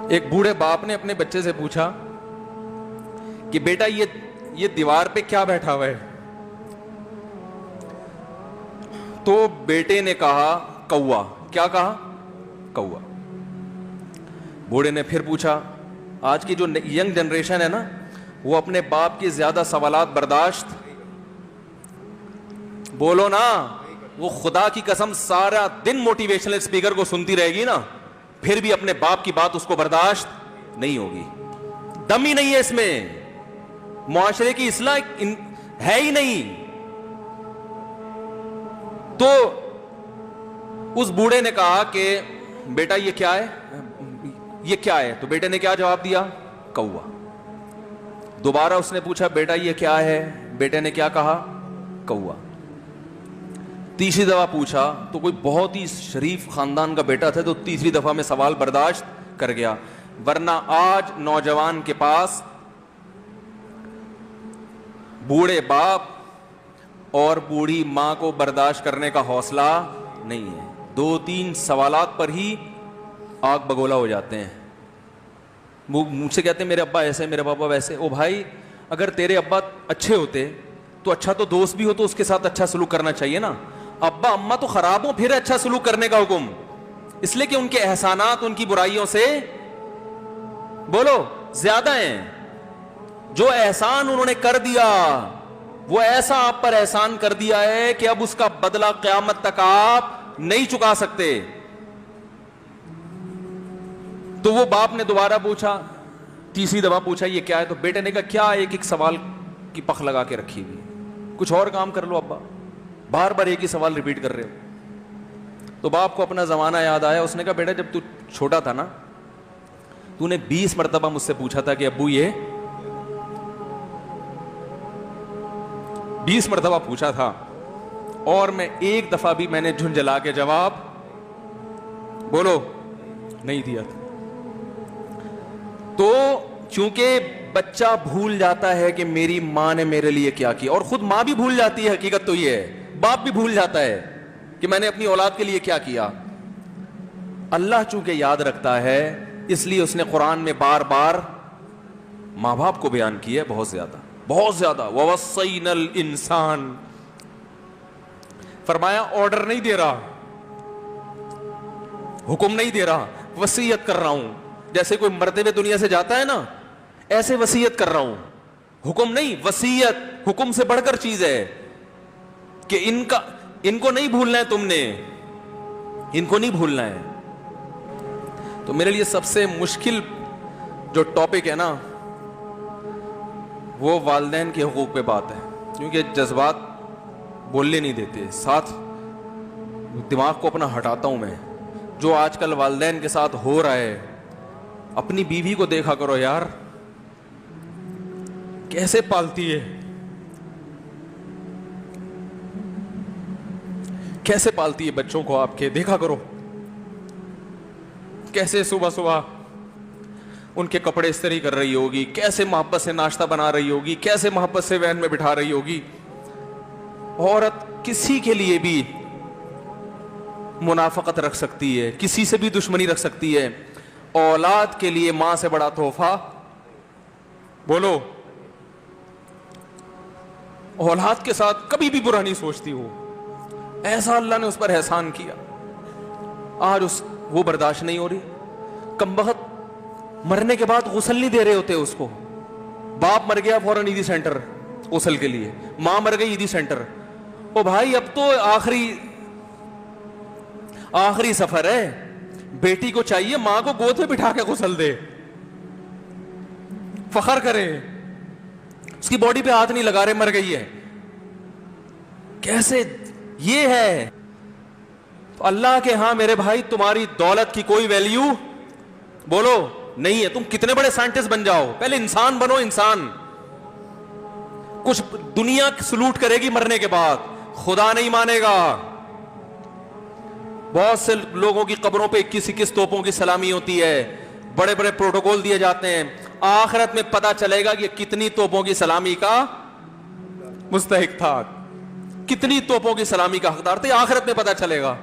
ایک بوڑھے باپ نے اپنے بچے سے پوچھا کہ بیٹا یہ دیوار پہ کیا بیٹھا ہوا ہے؟ تو بیٹے نے کہا کوا. کیا کہا؟ کوا. بوڑھے نے پھر پوچھا. آج کی جو ینگ جنریشن ہے نا, وہ اپنے باپ کے زیادہ سوالات برداشت, بولو نا, وہ خدا کی قسم سارا دن موٹیویشنل اسپیکر کو سنتی رہے گی نا, پھر بھی اپنے باپ کی بات اس کو برداشت نہیں ہوگی. دم ہی نہیں ہے اس میں, معاشرے کی اصلاح ہے ہی نہیں. تو اس بوڑھے نے کہا کہ بیٹا یہ کیا ہے, یہ کیا ہے؟ تو بیٹے نے کیا جواب دیا؟ کوا. دوبارہ اس نے پوچھا بیٹا یہ کیا ہے؟ بیٹے نے کیا کہا؟ کوا. تیسری دفعہ پوچھا تو کوئی بہت ہی شریف خاندان کا بیٹا تھا, تو تیسری دفعہ میں سوال برداشت کر گیا. ورنہ آج نوجوان کے پاس بوڑھے باپ اور بوڑھی ماں کو برداشت کرنے کا حوصلہ نہیں ہے. 2-3 سوالات پر ہی آگ بگولا ہو جاتے ہیں. وہ مجھ سے کہتے ہیں میرے ابا ایسے, میرے پاپا ویسے. او بھائی, اگر تیرے ابا اچھے ہوتے تو اچھا تو دوست بھی ہو تو اس کے ساتھ اچھا سلوک کرنا چاہیے نا. ابا اما تو خراب ہو پھر اچھا سلوک کرنے کا حکم, اس لیے کہ ان کے احسانات ان کی برائیوں سے بولو زیادہ ہیں. جو احسان انہوں نے کر دیا وہ ایسا آپ پر احسان کر دیا ہے کہ اب اس کا بدلہ قیامت تک آپ نہیں چکا سکتے. تو وہ باپ نے دوبارہ پوچھا, تیسری دفعہ پوچھا یہ کیا ہے؟ تو بیٹے نے کہا کیا ایک سوال کی پخ لگا کے رکھی ہوئی, کچھ اور کام کر لو ابا, بار بار ایک ہی سوال ریپیٹ کر رہے ہو. تو باپ کو اپنا زمانہ یاد آیا. اس نے کہا بیٹا جب تو چھوٹا تھا نا, تو نے 20 مرتبہ مجھ سے پوچھا تھا کہ ابو یہ 20 مرتبہ پوچھا تھا, اور میں ایک دفعہ بھی میں نے جھنجھلا کے جواب بولو نہیں دیا تھا. تو چونکہ بچہ بھول جاتا ہے کہ میری ماں نے میرے لیے کیا کیا, اور خود ماں بھی بھول جاتی ہے, حقیقت تو یہ ہے, باپ بھی بھول جاتا ہے کہ میں نے اپنی اولاد کے لیے کیا کیا. اللہ چونکہ یاد رکھتا ہے اس لیے اس نے قرآن میں بار بار ماں باپ کو بیان کیا ہے, بہت زیادہ بہت زیادہ. وَوَصَّيْنَا الْإِنسَانَ, فرمایا آرڈر نہیں دے رہا, حکم نہیں دے رہا, وصیت کر رہا ہوں. جیسے کوئی مرتے ہوئے دنیا سے جاتا ہے نا, ایسے وصیت کر رہا ہوں, حکم نہیں. وصیت حکم سے بڑھ کر چیز ہے کہ ان کو نہیں بھولنا ہے, تم نے ان کو نہیں بھولنا ہے. تو میرے لیے سب سے مشکل جو ٹاپک ہے نا وہ والدین کے حقوق پہ بات ہے, کیونکہ جذبات بولنے نہیں دیتے, ساتھ دماغ کو اپنا ہٹاتا ہوں میں. جو آج کل والدین کے ساتھ ہو رہا ہے, اپنی بیوی کو دیکھا کرو یار, کیسے پالتی ہے, کیسے پالتی ہے بچوں کو آپ کے, دیکھا کرو کیسے صبح صبح ان کے کپڑے استری کر رہی ہوگی, کیسے محبت سے ناشتہ بنا رہی ہوگی, کیسے محبت سے وین میں بٹھا رہی ہوگی. عورت کسی کے لیے بھی منافقت رکھ سکتی ہے, کسی سے بھی دشمنی رکھ سکتی ہے. اولاد کے لیے ماں سے بڑا تحفہ بولو, اولاد کے ساتھ کبھی بھی برا نہیں سوچتی ہو. ایسا اللہ نے اس پر احسان کیا, آج وہ برداشت نہیں ہو رہی. کمبخت مرنے کے بعد غسل نہیں دے رہے ہوتے اس کو. باپ مر گیا فوراً عیدی سینٹر غسل کے لیے, ماں مر گئی عیدی سینٹر. او بھائی اب تو آخری سفر ہے, بیٹی کو چاہیے ماں کو گود میں بٹھا کے غسل دے, فخر کرے, اس کی باڈی پہ ہاتھ نہیں لگا رہے, مر گئی ہے. کیسے یہ ہے اللہ کے ہاں میرے بھائی, تمہاری دولت کی کوئی ویلیو بولو نہیں ہے. تم کتنے بڑے سائنٹسٹ بن جاؤ, پہلے انسان بنو. انسان کچھ دنیا سلوٹ کرے گی مرنے کے بعد, خدا نہیں مانے گا. بہت سے لوگوں کی قبروں پہ 21 توپوں کی سلامی ہوتی ہے, بڑے بڑے پروٹوکول دیے جاتے ہیں. آخرت میں پتا چلے گا کہ کتنی توپوں کی سلامی کا مستحق تھا, کتنی توپوں کی سلامی کا حقدار تھے, آخرت میں پتا چلے گا.